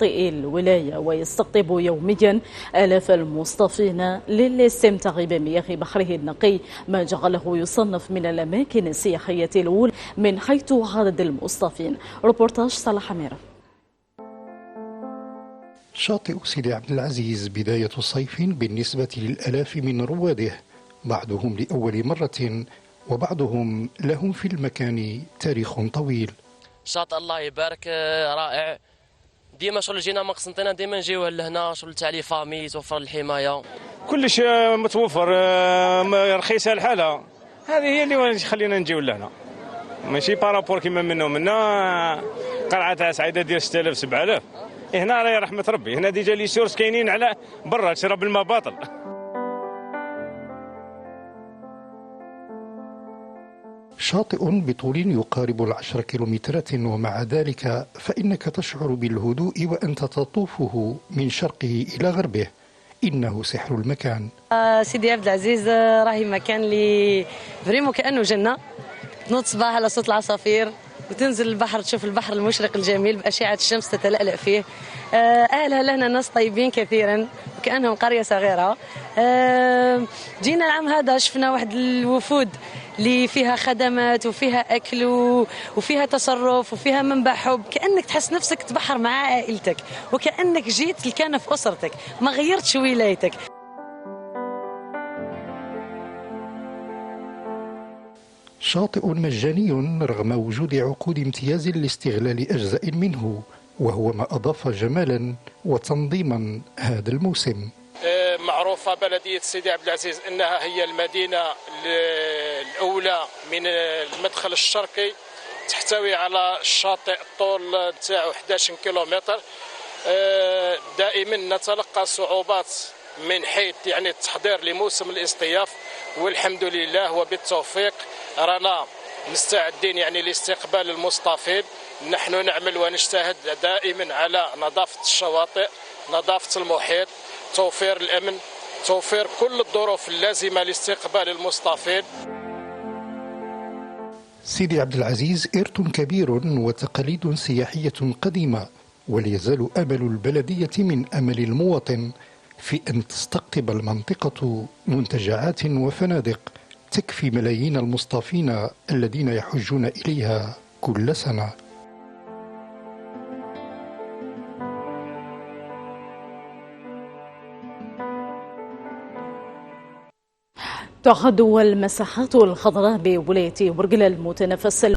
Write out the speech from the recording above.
شواطئ الولاية ويستقطب يوميا آلاف المصطافين للاستمتاع بمياه بحره النقي، ما جعله يصنف من الأماكن السياحية الأولى من حيث عدد المصطافين. ريبورتاج صلاح ميرة. شاطئ سيدي عبد العزيز بداية صيف بالنسبة للآلاف من رواده، بعضهم لأول مرة وبعضهم لهم في المكان تاريخ طويل. شاطئ الله يبارك رائع، ديما شغل جينا من قسنطينة ديما نجيو لهنا، شغل تاع لي فامي توفر الحماية، كل شيء متوفر، رخيصة الحالة، هذه هي اللي خلينا نجيو لهنا، ماشي بارابور كيما منا قلعة تاع سعيدة ديال 6000 7000، هنا راهي رحمة ربي، هنا ديجا لي سورس كاينين على برا تشرب الماء باطل. شاطئ بطول يقارب 10 كيلومترات، ومع ذلك فإنك تشعر بالهدوء وأنت تطوفه من شرقه إلى غربه، إنه سحر المكان. سيدي عبد العزيز راهي مكان اللي فريمو كأنه جنة، تنوض صباح على صوت العصافير وتنزل البحر تشوف البحر المشرق الجميل بأشعة الشمس تتلألأ فيه. أهلها لهنا ناس طيبين كثيرا وكأنهم قرية صغيرة. جينا العام هذا شفنا واحد الوفود اللي فيها خدمات وفيها أكل وفيها تصرف وفيها منبع حب، كأنك تحس نفسك تبحر مع عائلتك وكأنك جيت لكان في أسرتك، ما غيرتش ولايتك. شاطئ مجاني رغم وجود عقود امتياز لاستغلال أجزاء منه، وهو ما أضاف جمالا وتنظيما هذا الموسم. معروفة بلدية سيدي عبد العزيز أنها هي المدينة الأولى من المدخل الشرقي، تحتوي على الشاطئ طول نتاعو 11 كيلومتر. دائما نتلقى صعوبات من حيث يعني التحضير لموسم الاصطياف، والحمد لله وبالتوفيق رانا مستعدين يعني لاستقبال المصطافين. نحن نعمل ونجتهد دائما على نظافة الشواطئ، نظافة المحيط، توفير الأمن، توفير كل الظروف اللازمة لاستقبال المصطافين. سيدي عبد العزيز إرث كبير وتقاليد سياحية قديمة، وليزال أمل البلدية من أمل المواطن في أن تستقطب المنطقة منتجعات وفنادق تكفي ملايين المصطافين الذين يحجون إليها كل سنة. تعد المساحات الخضراء بولاية ورقلة المتنفس